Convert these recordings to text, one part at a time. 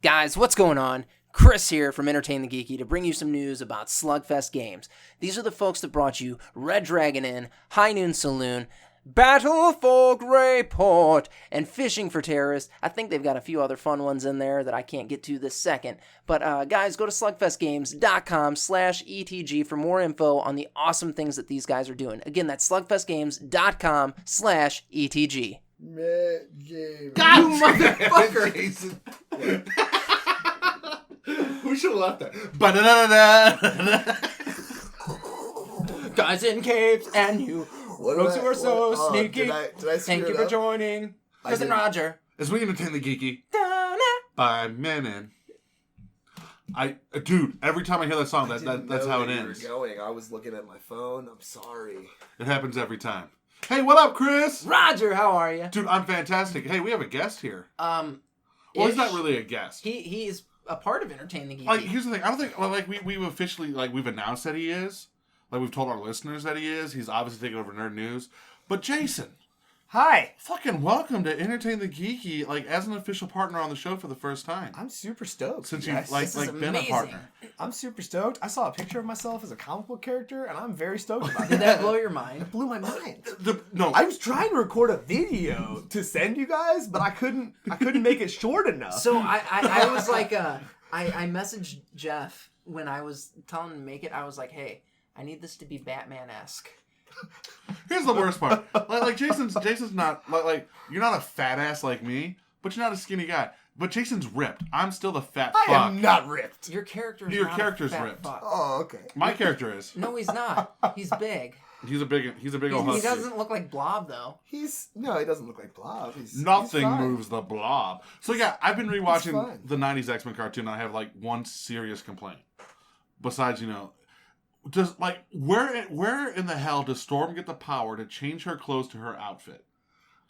Guys, what's going on? Chris here from Entertain the Geeky to bring you some news about SlugFest Games. These are the folks that brought you Red Dragon Inn, High Noon Saloon, Battle for Greyport, and Fishing for Terrorists. I think they've got a few other fun ones in there that I can't get to this second. But guys, go to slugfestgames.com/ETG for more info on the awesome things that these guys are doing. Again, that's slugfestgames.com/ETG. God, you motherfucker! Jason. We should have left that. Guys in capes and you. Folks who are so sneaky. Did I Thank you for joining. Chris and Rodger. As we entertain the geeky by Menon. Dude, every time I hear that song, that's how it ends. I was looking at my phone. I'm sorry. It happens every time. Hey, what up, Chris? Rodger, how are you? Dude, I'm fantastic. Hey, we have a guest here. Well, he's not really a guest. He's a part of Entertain the Geeky. Like, here's the thing. I don't think, we've officially, we've announced that he is. Like, we've told our listeners that he is. He's obviously taking over Nerd News. But Jason. Hi. Fucking welcome to Entertain the Geeky, as an official partner on the show for the first time. I'm super stoked. Since you've, been a partner. I'm super stoked. I saw a picture of myself as a comic book character, and I'm very stoked about it. Did that blow your mind? It blew my mind. No. I was trying to record a video to send you guys, but I couldn't make it short enough. So I was like, I messaged Jeff when I was telling him to make it. I was like, hey, I need this to be Batman-esque. Here's the worst part. Jason's not you're not a fat ass like me, but you're not a skinny guy. But Jason's ripped. I'm still the fat fuck. I am not ripped. Your character's ripped. Fuck. Oh, okay. My character is. No, he's not. He's big. He's a big old husky. He doesn't look like Blob though. He doesn't look like Blob. Nothing moves the Blob. So yeah, I've been rewatching the '90s X-Men cartoon. And I have one serious complaint. Besides, Does where in the hell does Storm get the power to change her clothes to her outfit?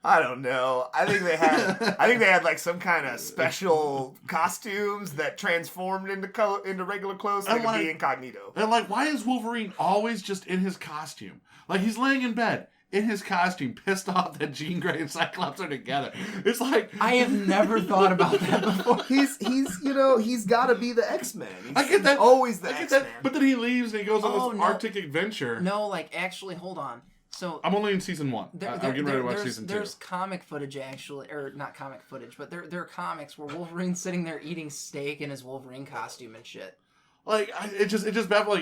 I don't know. I think they had some kind of special costumes that transformed into regular clothes so they could be incognito. And why is Wolverine always just in his costume? He's laying in bed in his costume, pissed off that Jean Grey and Cyclops are together. It's I have never thought about that before. He's got to be the X-Men. I get that. Always the X-Men. But then he leaves and he goes on this Arctic adventure. No, actually, hold on. So I'm only in season 1. I'm getting ready to watch season 2. There's comic footage actually, or not comic footage, but there are comics where Wolverine's sitting there eating steak in his Wolverine costume and shit. It just baffles.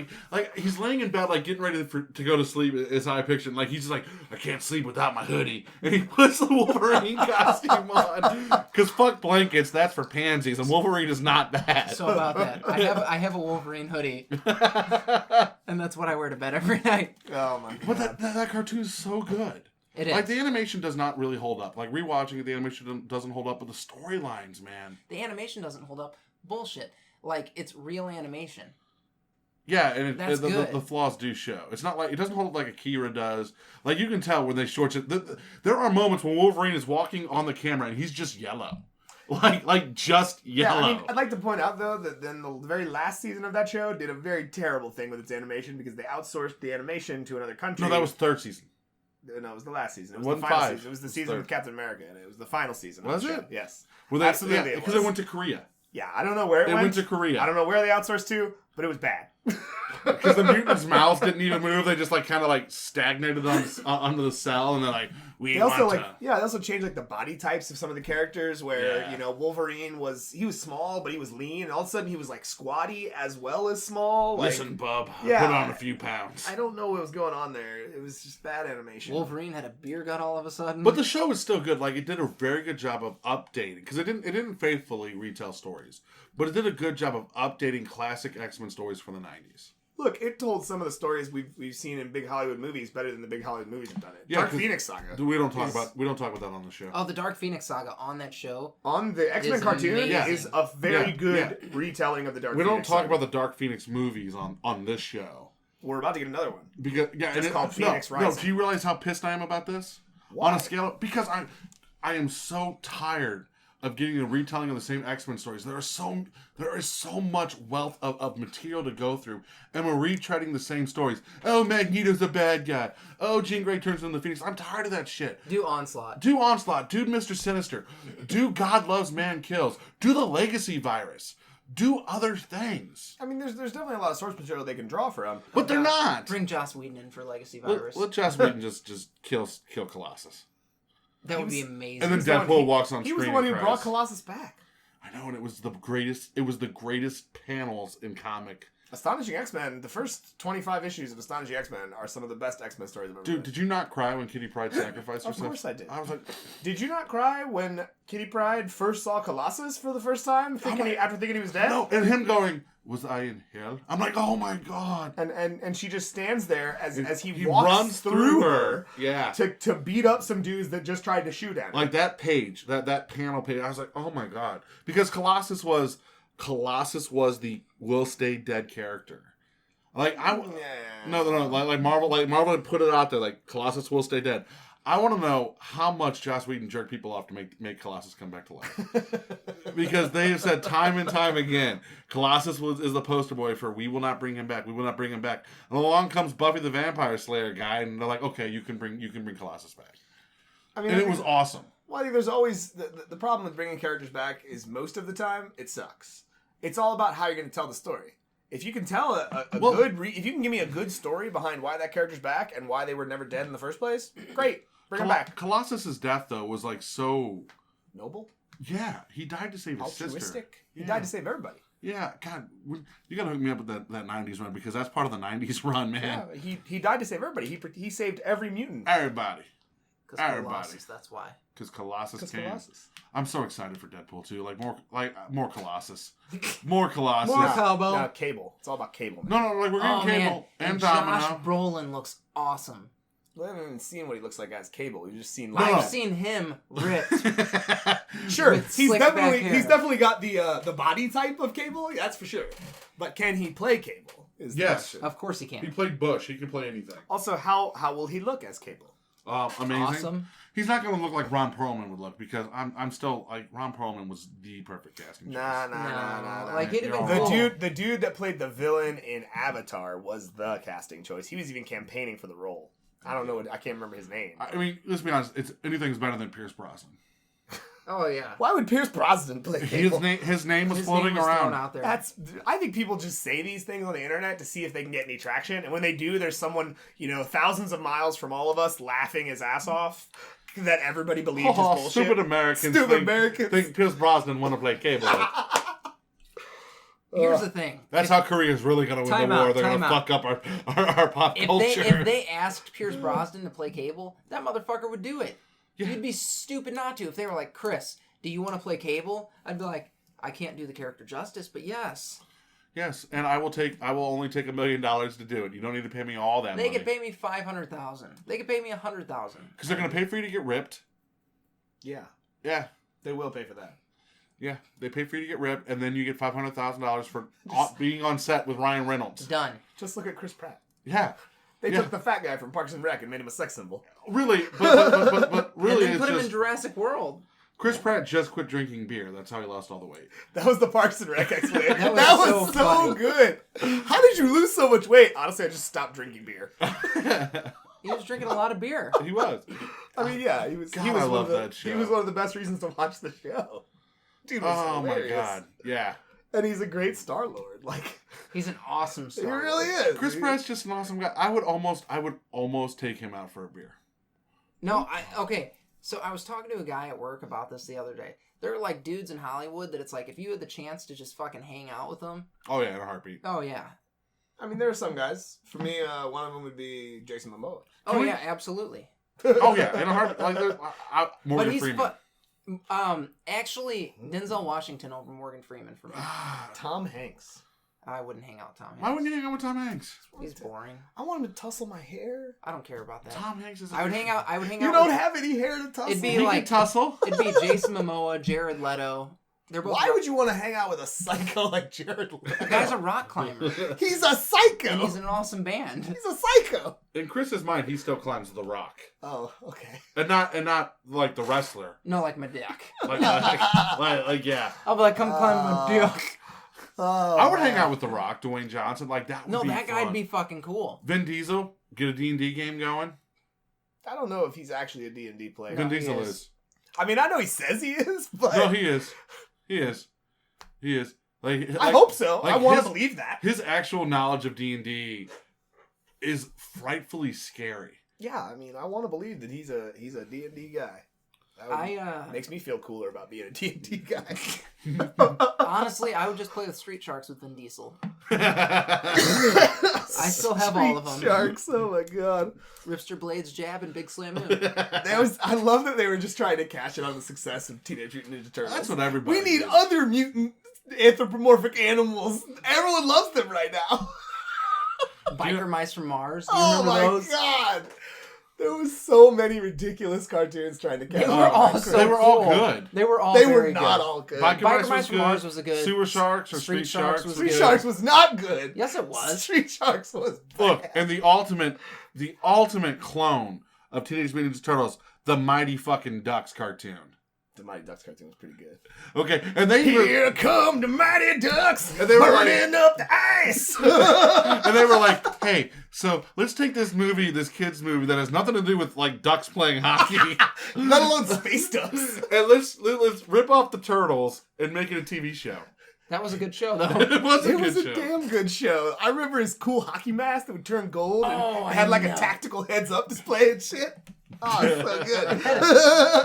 He's laying in bed, getting ready to go to sleep. Is how I picture. He's just I can't sleep without my hoodie, and he puts the Wolverine costume on. Because fuck blankets, that's for pansies, and Wolverine is not that. So about that, I have a Wolverine hoodie, and that's what I wear to bed every night. Oh my god! But that cartoon is so good. It is. The animation does not really hold up. Rewatching it, the animation doesn't hold up, but the storylines, man. The animation doesn't hold up. Bullshit. It's real animation. Yeah, and the flaws do show. It's not it doesn't hold up like Akira does. You can tell when they short it. There are moments when Wolverine is walking on the camera and he's just yellow. Just yellow. Yeah, I'd like to point out, though, that then the very last season of that show did a very terrible thing with its animation because they outsourced the animation to another country. No, that was third season. No, it was the last season. It was wasn't the final 5. season. It was the season with Captain America, and it was the final season. Was of the it? Show. Yes. Absolutely. Yeah, because it went to Korea. Yeah, I don't know where it went to Korea. I don't know where they outsourced to, but it was bad. Because the mutants' mouths didn't even move. They just stagnated under the cell, and they're They also changed the body types of some of the characters. Where Wolverine was small, but he was lean, and all of a sudden he was squatty as well as small. Listen, bub, I put on a few pounds. I don't know what was going on there. It was just bad animation. Wolverine had a beer gut all of a sudden. But the show is still good. It did a very good job of updating because it didn't faithfully retell stories, but it did a good job of updating classic X-Men stories from the 90s. Look, it told some of the stories we've seen in big Hollywood movies better than the big Hollywood movies have done it. Yeah, Dark Phoenix Saga. We don't talk about that on the show. Oh, the Dark Phoenix Saga on that show. On the X-Men cartoon is a very good retelling of the Dark Phoenix Saga. We don't talk about the Dark Phoenix movies on this show. We're about to get another one. Because it's called Phoenix Rising. No, do you realize how pissed I am about this? Why? On a scale because I am so tired of getting a retelling of the same X-Men stories. There is so much wealth of material to go through, and we're retreading the same stories. Oh, Magneto's a bad guy. Oh, Jean Grey turns into the Phoenix. I'm tired of that shit. Do Onslaught. Do Mr. Sinister. Do God Loves Man Kills. Do the Legacy Virus. Do other things. I mean, there's definitely a lot of source material they can draw from. But they're not. Bring Joss Whedon in for Legacy Virus. Let Joss Whedon just kill Colossus. That would be amazing. And then Deadpool walks on screen. He was the one who brought Colossus back. I know, and it was the greatest panels in comic. Astonishing X-Men, the first 25 issues of Astonishing X-Men are some of the best X-Men stories I've ever read. Dude, did you not cry when Kitty Pryde sacrificed herself? Of course I did. I was like... Did you not cry when Kitty Pryde first saw Colossus for the first time, after thinking he was dead? No, and him going, was I in hell? I'm like, oh my god. And she just stands there as he walks runs through her yeah. to beat up some dudes that just tried to shoot at him. Like that page, that panel page, I was like, oh my god. Because Colossus was the will stay dead character. Like no, like Marvel had put it out there, like Colossus will stay dead. I want to know how much Joss Whedon jerked people off to make Colossus come back to life. Because they have said time and time again, Colossus is the poster boy for we will not bring him back. We will not bring him back. And along comes Buffy the Vampire Slayer guy, and they're like, okay, you can bring Colossus back. I mean, it was awesome. Well, I think there's always the problem with bringing characters back is most of the time it sucks. It's all about how you're going to tell the story. If you can tell if you can give me a good story behind why that character's back and why they were never dead in the first place, great. Bring him back. Colossus's death, though, was like so... noble? Yeah, he died to save his sister. Altruistic? He died to save everybody. Yeah, God, you gotta hook me up with that 90s run, because that's part of the 90s run, man. Yeah, he died to save everybody. He saved every mutant. Everybody. Because Colossus, that's why. Because Colossus came. Colossus. I'm so excited for Deadpool, too. More Colossus. More Colossus. More Cabo. No, Cable. It's all about Cable. No, like we're getting Cable and Domino. Josh Brolin looks awesome. We haven't even seen what he looks like as Cable. We've just seen... I've seen him ripped. Sure, he's definitely got the body type of Cable, that's for sure. But can he play Cable? Yes. Of course he can. He played Bush. He can play anything. Also, how will he look as Cable? Amazing. Awesome. He's not going to look like Ron Perlman would look, because I'm still like Ron Perlman was the perfect casting choice. Nah. Like it'd have been cool. The dude that played the villain in Avatar was the casting choice. He was even campaigning for the role. I don't know. I can't remember his name. I mean, let's be honest. Anything's better than Pierce Brosnan. Oh yeah. Why would Pierce Brosnan play Cable? His name was floating around out there. I think people just say these things on the internet to see if they can get any traction, and when they do, there's someone thousands of miles from all of us laughing his ass off that everybody believes is bullshit. Stupid Americans think Pierce Brosnan want to play Cable. Here's the thing. That's how Korea's really going to win the war. They're going to fuck up our pop culture. If they asked Pierce Brosnan to play Cable, that motherfucker would do it. Yeah. You'd be stupid not to. If they were like, Chris, do you want to play Cable? I'd be like, I can't do the character justice, but yes. Yes, and I will only take $1 million to do it. You don't need to pay me all that money. They could pay me $500,000. They could pay me $100,000. Because they're going to pay for you to get ripped. Yeah. Yeah. They will pay for that. Yeah, they pay for you to get ripped, and then you get $500,000 for being on set with Ryan Reynolds. Done. Just look at Chris Pratt. Yeah. They took the fat guy from Parks and Rec and made him a sex symbol. Really, but really, and then put him in Jurassic World. Chris Pratt just quit drinking beer. That's how he lost all the weight. That was the Parks and Rec explanation. that was so good. How did you lose so much weight? Honestly, I just stopped drinking beer. He was drinking a lot of beer. He was. I mean, yeah, he was. God, he was I love that show. He was one of the best reasons to watch the show. Dude was hilarious. My God, yeah. And he's a great Star-Lord. Like, he's an awesome Star-Lord. He really is. Chris Pratt's just an awesome guy. I would almost take him out for a beer. No, okay. So I was talking to a guy at work about this the other day. There are like dudes in Hollywood that it's like if you had the chance to just fucking hang out with them. Oh yeah, in a heartbeat. Oh yeah. I mean, there are some guys. For me, one of them would be Jason Momoa. Yeah, absolutely. Oh yeah, in a heartbeat. Like Morgan Freeman. Actually, Denzel Washington over Morgan Freeman for me. Tom Hanks. I wouldn't hang out with Tom Hanks. Why wouldn't you hang out with Tom Hanks? He's boring. I want him to tussle my hair. I don't care about that. Tom Hanks is. I would hang out. You don't have any hair to tussle. It'd be he like tussle. It'd be Jason Momoa, Jared Leto, They're both Why would you want to hang out with a psycho like Jared Leto? The guy's a rock climber. He's a psycho. And he's in an awesome band. He's a psycho. In Chris's mind, he still climbs the rock, Oh, okay. and not like the wrestler. No, like my dick. Like yeah. I'll be like, come climb my dick. Oh, I would hang out with the Rock, Dwayne Johnson. Like that. Would No, be that fun. guy'd be fucking cool. Vin Diesel, get a D&D game going. I don't know if he's actually a D&D player. Vin he Diesel is. is. I mean, I know he says he is, but No, he is. He is. Like I hope so. like I want his- to believe that. His actual knowledge of D&D is frightfully scary. Yeah, I mean, I want to believe that he's a D&D guy. That makes me feel cooler about being a D&D guy. Honestly, I would just play with Street Sharks with Vin Diesel. I still have all of them. Sharks, oh my god. Ripster Blades Jab and Big Slam Moon. I love that they were just trying to cash in on the success of Teenage Mutant Ninja Turtles. That's what everybody We need did. other mutant anthropomorphic animals. Everyone loves them right now. Biker Mice from Mars. You Oh remember my those? god. There was so many ridiculous cartoons trying to catch They on. were all so They were all cool. good. They were all They were very not good. all good. Biker Mice from Mars was a good. Sewer Sharks or Street Sharks was Street good. Sharks was not good. Yes, it was. Street Sharks was bad. Look, and the ultimate clone of Teenage Mutant Ninja Turtles, the Mighty fucking Ducks cartoon. The Mighty Ducks cartoon was pretty good. Okay, and they even, Here come the Mighty Ducks, And they were like- burning up the ice. and they were like, hey, so let's take this kids movie that has nothing to do with like ducks playing hockey, Let alone space ducks. and let's rip off the turtles and make it a TV show. That was a good show, though. It was a It good was a show. damn good show. I remember his cool hockey mask that would turn gold and Oh, had like I a know. tactical heads-up display and shit. Oh, it's so good.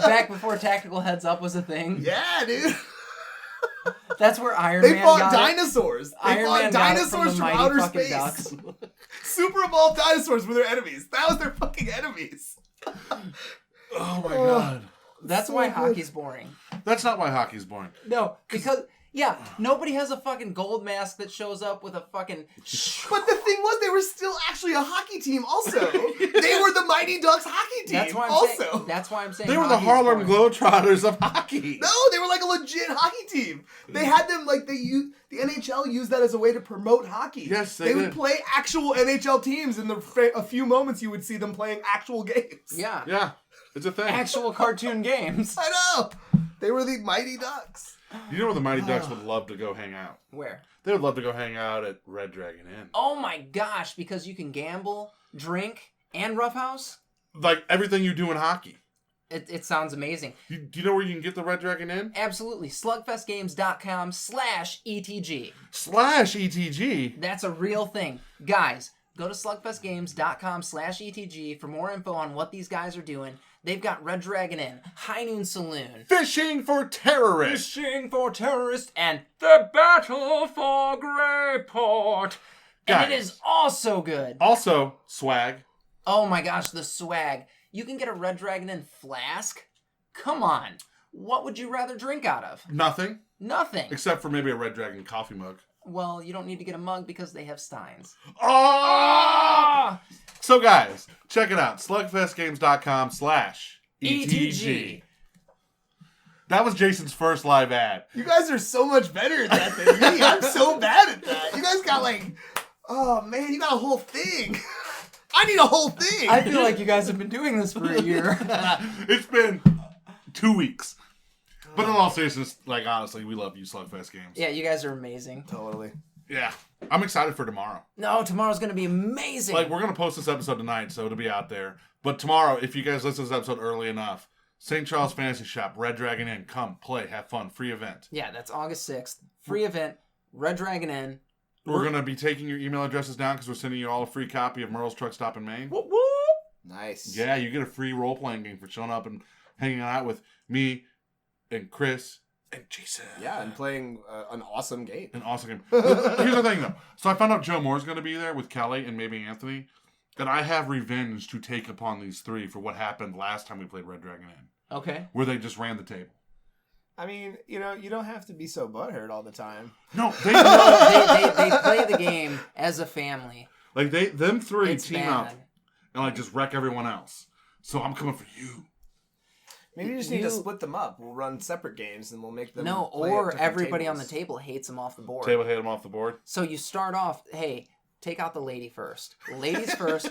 Back before Tactical Heads Up was a thing. Yeah, dude. That's where Iron They Man fought got it. dinosaurs. They Iron fought Man got it dinosaurs from from the Mighty outer fucking space. Ducks. Super evolved dinosaurs were their enemies. That was their fucking enemies. Oh my god, That's So why good. hockey's boring. that's not why hockey's boring. No, because nobody has a fucking gold mask that shows up with a fucking. But the thing was, they were still actually a hockey team. Also, they were the Mighty Ducks hockey team. That's why I'm also, saying. That's why I'm saying. They were the hockey's Harlem boring. Globetrotters of hockey. no, they were like a legit hockey team. They had them like the NHL used that as a way to promote hockey. Yes, they would did. play actual NHL teams in a few moments. You would see them playing actual games. Yeah. Yeah, it's a thing. Actual cartoon games. I know. They were the Mighty Ducks. You know where the Mighty Ducks would love to go hang out? Where? They would love to go hang out at Red Dragon Inn. Oh my gosh! Because you can gamble, drink, and roughhouse. Like everything you do in hockey. It sounds amazing. Do you know where you can get the Red Dragon Inn? Absolutely. SlugFestGames.com/ETG. /ETG. That's a real thing. Guys, go to SlugFestGames.com/ETG for more info on what these guys are doing. They've got Red Dragon Inn, High Noon Saloon, Fishing for terrorists. Fishing for Terrorists, and The Battle for Greyport. And it Guys. is also good. Also, swag. Oh my gosh, the swag. You can get a Red Dragon Inn flask? Come on. What would you rather drink out of? Nothing. Nothing. Except for maybe a Red Dragon coffee mug. Well, you don't need to get a mug because they have steins. Oh! So, guys, check it out. SlugFestGames.com/ETG. That was Jason's first live ad. You guys are so much better at that than me. I'm so bad at that. You guys got like, oh man, you got a whole thing. I need a whole thing. I feel like you guys have been doing this for a year. It's been 2 weeks. But in all seriousness, like, honestly, we love you, SlugFest Games. Yeah, you guys are amazing. Totally. Yeah. I'm excited for tomorrow. No, tomorrow's going to be amazing. Like, we're going to post this episode tonight, so it'll be out there. But tomorrow, if you guys listen to this episode early enough, St. Charles Fantasy Shop, Red Dragon Inn, come, play, have fun, free event. Yeah, that's August 6th. Free event, Red Dragon Inn. We're going to be taking your email addresses down because we're sending you all a free copy of Merle's Truck Stop in Maine. Whoop, whoop. Nice. Yeah, you get a free role-playing game for showing up and hanging out with me and Chris and Jason. Yeah, and playing an awesome game. An awesome game. Here's the thing, though. So I found out Joe Moore's going to be there with Kelly and maybe Anthony. And I have revenge to take upon these three for what happened last time we played Red Dragon Inn. Okay. Where they just ran the table. I mean, you don't have to be so butthurt all the time. No, they They play the game as a family. like them three It's team bad. up and like just wreck everyone else. So I'm coming for you. Maybe you just need to split them up. We'll run separate games and we'll make them. No, or everybody on the table hates them off the board. Table hate them off the board. So you start off, hey, take out the lady first. Ladies first.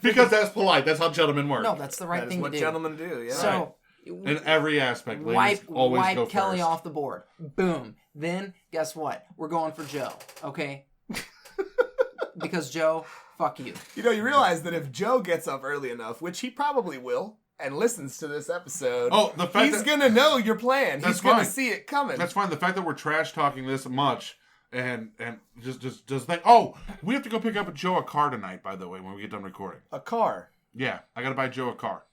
Because that's polite. That's how gentlemen work. No, that's the right thing to do. That's what gentlemen do, yeah. So, in every aspect, ladies always go wipe Kelly first. off the board. Boom. Then, guess what? We're going for Joe, okay? Because Joe, fuck you. You know, you realize that if Joe gets up early enough, which he probably will, and listens to this episode, he's going to know your plan. He's going to see it coming. That's fine. The fact that we're trash talking this much and just think, we have to go pick up Joe a car tonight, by the way, when we get done recording. A car? Yeah, I got to buy Joe a car.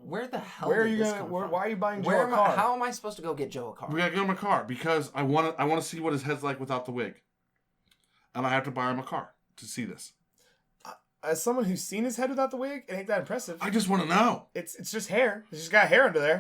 Where the hell where are did you this gonna? come Why from? are you buying Joe a car? How am I supposed to go get Joe a car? We got to get him a car because I want to see what his head's like without the wig. And I have to buy him a car to see this. As someone who's seen his head without the wig, it ain't that impressive. I just want to know. It's just hair. He's just got hair under there.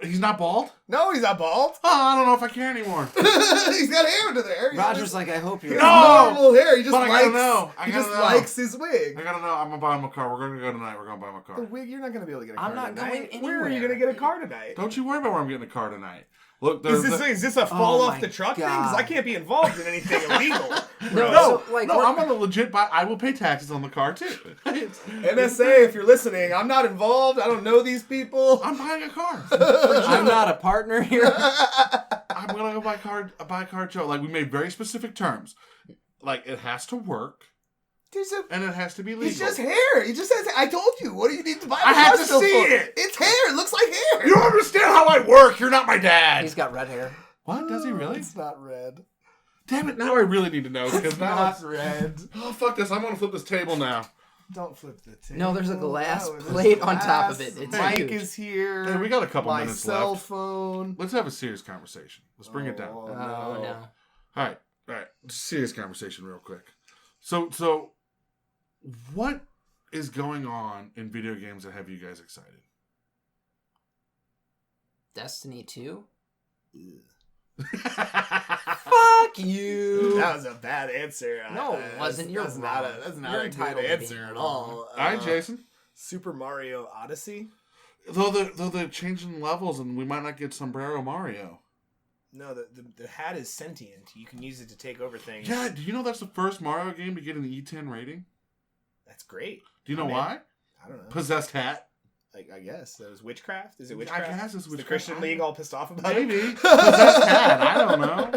He's not bald? No, he's not bald. Oh, I don't know if I care anymore. He's got hair under there. Roger's like, I hope you're... normal hair. He just but likes. I gotta know. He just likes his wig. I gotta know. I'm gonna buy him a car. We're gonna go tonight. We're gonna buy him a car. The wig, you're not gonna be able to get a car. I'm not tonight. going anywhere. Where are you gonna get a car tonight? Don't you worry about where I'm getting a car tonight. Look, is this a fall off the truck thing? Because I can't be involved in anything illegal. No, I'm on a legit buy. I will pay taxes on the car too. NSA, if you're listening, I'm not involved. I don't know these people. I'm buying a car. I'm not a partner here. I'm gonna go buy a car, Joe. Like we made very specific terms. Like it has to work. And it has to be legal. It's just hair. He just says, I told you. What do you need to buy? I have to see it. It's hair. It looks like hair. You don't understand how I work. You're not my dad. He's got red hair. What? Does he really? It's not red. Damn it. Now I really need to know. It's not red. Oh, fuck this. I'm going to flip this table now. Don't flip the table. No, there's a glass plate on top of it. It's Mike huge. is here. Hey, we got a couple minutes left. My cell phone. Let's have a serious conversation. Let's bring it down. Oh, no. All right. Serious conversation real quick. So what is going on in video games that have you guys excited? Destiny 2? Fuck you. That was a bad answer. No, it wasn't. That's not a good answer at all. All right, Jason. Super Mario Odyssey? Though they're changing levels and we might not get Sombrero Mario. No, the hat is sentient. You can use it to take over things. Yeah, do you know that's the first Mario game to get an E10 rating? That's great. Do you know why? I don't know. Possessed hat. I guess. That was witchcraft? Is it witchcraft? I guess it's witchcraft. The Christian League all pissed off about Maybe. it? Possessed hat. I don't know.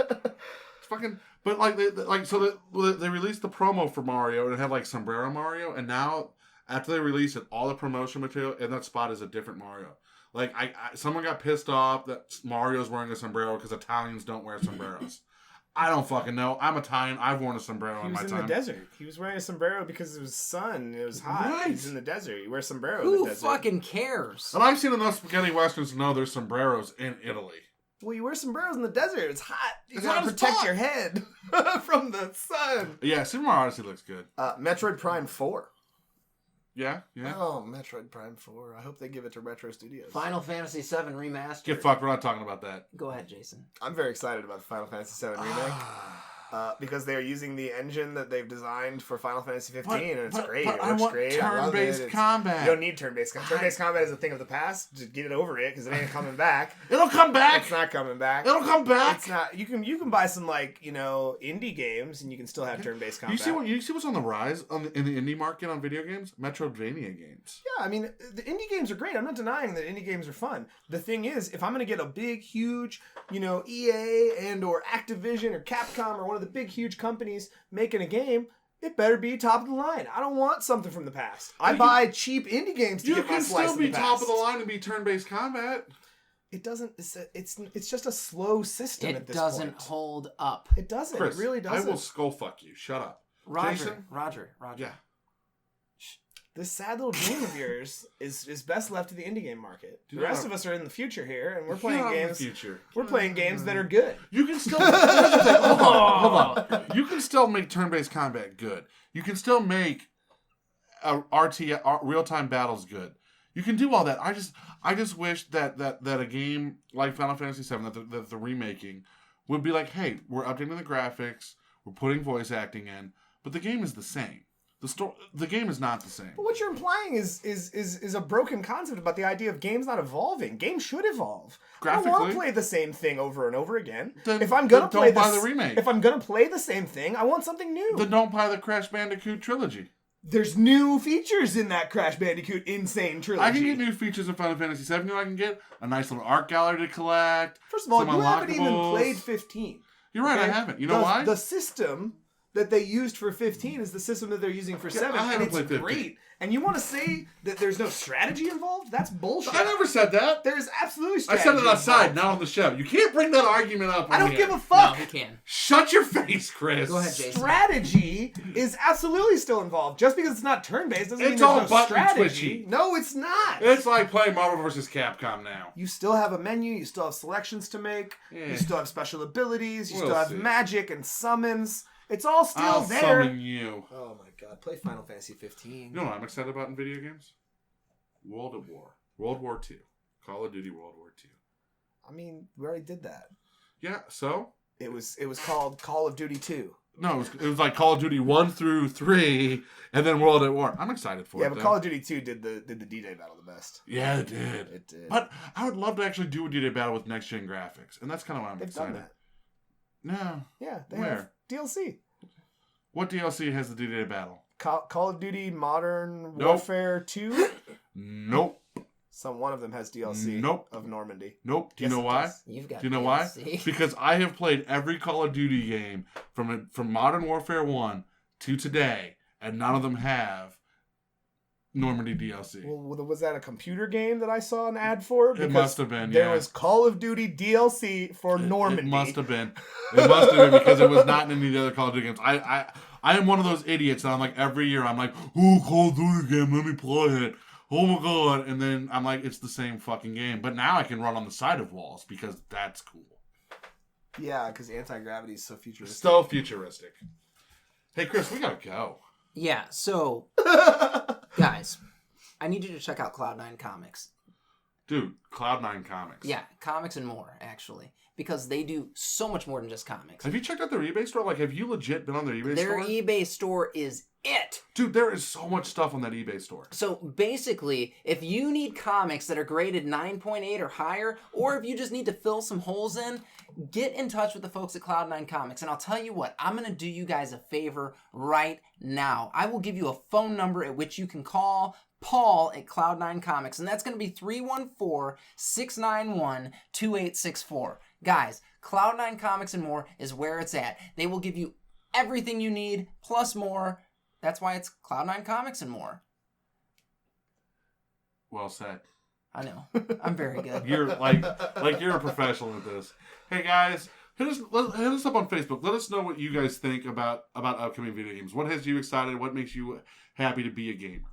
It's fucking... But they released the promo for Mario and it had like Sombrero Mario, and now after they release it, all the promotion material in that spot is a different Mario. Like someone got pissed off that Mario's wearing a sombrero because Italians don't wear sombreros. I don't fucking know. I'm Italian. I've worn a sombrero in my time. He was in the desert. He was wearing a sombrero because it was sun. It was hot. Right. He's in the desert. You wear a sombrero Who in the desert. fucking cares? And I've seen enough spaghetti westerns to know there's sombreros in Italy. Well, you wear sombreros in the desert. It's hot. You It's gotta hot as protect fuck. your head from the sun. Yeah, Super Mario Odyssey looks good. Metroid Prime 4. Yeah. Oh, Metroid Prime 4. I hope they give it to Retro Studios. Final Fantasy VII Remastered. Get fucked. We're not talking about that. Go ahead, Jason. I'm very excited about the Final Fantasy VII remake. Because they're using the engine that they've designed for Final Fantasy 15, and it's great. It I looks want great. I love turn-based it. combat. You don't need turn-based combat. Turn-based combat is a thing of the past. Just get it over it, because it ain't coming back. It'll come back. It's not coming back. It'll come back. It's not. You can buy some indie games, and you can still have turn-based combat. You see what's on the rise in the indie market on video games? Metroidvania games. Yeah, I mean, the indie games are great. I'm not denying that indie games are fun. The thing is, if I'm going to get a big, huge, EA and or Activision or Capcom or one of the big, huge companies making a game, it better be top of the line. I don't want something from the past. I buy cheap indie games to get my slice of the past. You can still be top of the line and be turn-based combat. It doesn't. It's just a slow system at this point. It doesn't hold up. It doesn't. Chris, it really doesn't. I will skull fuck you. Shut up. Roger. Yeah. This sad little dream of yours is best left to the indie game market. The rest of us are in the future here, and we're playing games. We're playing games that are good. You can still hold on. You can still make turn-based combat good. You can still make real-time battles good. You can do all that. I just wish that a game like Final Fantasy VII that the remaking would be like, hey, we're updating the graphics, we're putting voice acting in, but the game is the same. The game is not the same. But what you're implying is a broken concept about the idea of games not evolving. Games should evolve. I don't want to play the same thing over and over again. If I'm gonna play the remake. If I'm gonna play the same thing, I want something new. Then don't buy the Crash Bandicoot trilogy. There's new features in that Crash Bandicoot insane trilogy. I can get new features in Final Fantasy VII. You know I can get? A nice little art gallery to collect. First of all, you haven't even played 15. You're right, okay? I haven't. You know why? The system that they used for 15 is the system that they're using for 7, and it's great. And you want to say that there's no strategy involved? That's bullshit. I never said that. There's absolutely strategy I said it outside, not on the show. You can't bring that argument up. I don't give a fuck. No, he can. Shut your face, Chris. Go ahead, Jason. Strategy is absolutely still involved. Just because it's not turn-based doesn't mean there's no strategy. No, it's not. It's like playing Marvel vs. Capcom now. You still have a menu. You still have selections to make. Yeah. You still have special abilities. You still have magic and summons. It's all still there. I'll summon you. Oh my god, play Final Fantasy 15. You know what I'm excited about in video games? World at War. World War II. Call of Duty World War II. I mean, we already did that. Yeah, so? It was called Call of Duty 2. No, it was like Call of Duty 1 through 3, and then World at War. I'm excited for it. Yeah, but Call of Duty 2 did the D-Day battle the best. Yeah, it did. It did. But I would love to actually do a D-Day battle with next-gen graphics, and that's kind of why I'm excited. Done that. No. Yeah, they have DLC. What DLC has the D-Day battle? Call of Duty Modern Warfare 2? Nope. One of them has DLC. Nope. Of Normandy. Nope. Do you know why? You've got. Do you know DLC. Why? Because I have played every Call of Duty game from Modern Warfare 1 to today, and none of them have Normandy DLC. Well, was that a computer game that I saw an ad for? Because it must have been, There was Call of Duty DLC for Normandy. It must have been. It must have been because it was not in any of the other Call of Duty games. I am one of those idiots that I'm like, every year I'm like, oh, Call of Duty game, let me play it. Oh my god. And then I'm like, it's the same fucking game. But now I can run on the side of walls because that's cool. Yeah, because anti-gravity is so futuristic. So futuristic. Hey, Chris, we gotta go. Yeah, so, guys, I need you to check out Cloud9 Comics. Dude, Cloud9 Comics. Yeah, comics and more, actually. Because they do so much more than just comics. Have you checked out their eBay store? Like, have you legit been on their eBay store? Their eBay store is it. Dude, there is so much stuff on that eBay store. So, basically, if you need comics that are graded 9.8 or higher, or if you just need to fill some holes in, get in touch with the folks at Cloud9 Comics. And I'll tell you what, I'm going to do you guys a favor right now. I will give you a phone number at which you can call Paul at Cloud9 Comics, and that's going to be 314-691-2864. Guys, Cloud9 Comics and more is where it's at. They will give you everything you need, plus more. That's why it's Cloud9 Comics and more. Well said. I know. I'm very good. You're like you're a professional at this. Hey guys, hit us up on Facebook. Let us know what you guys think about upcoming video games. What has you excited? What makes you happy to be a gamer?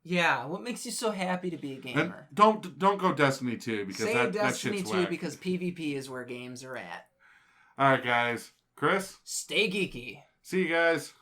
Yeah, what makes you so happy to be a gamer? And don't go Destiny 2 because Say that Destiny shit's 2 whack. because PvP is where games are at. All right, guys. Chris? Stay geeky. See you guys.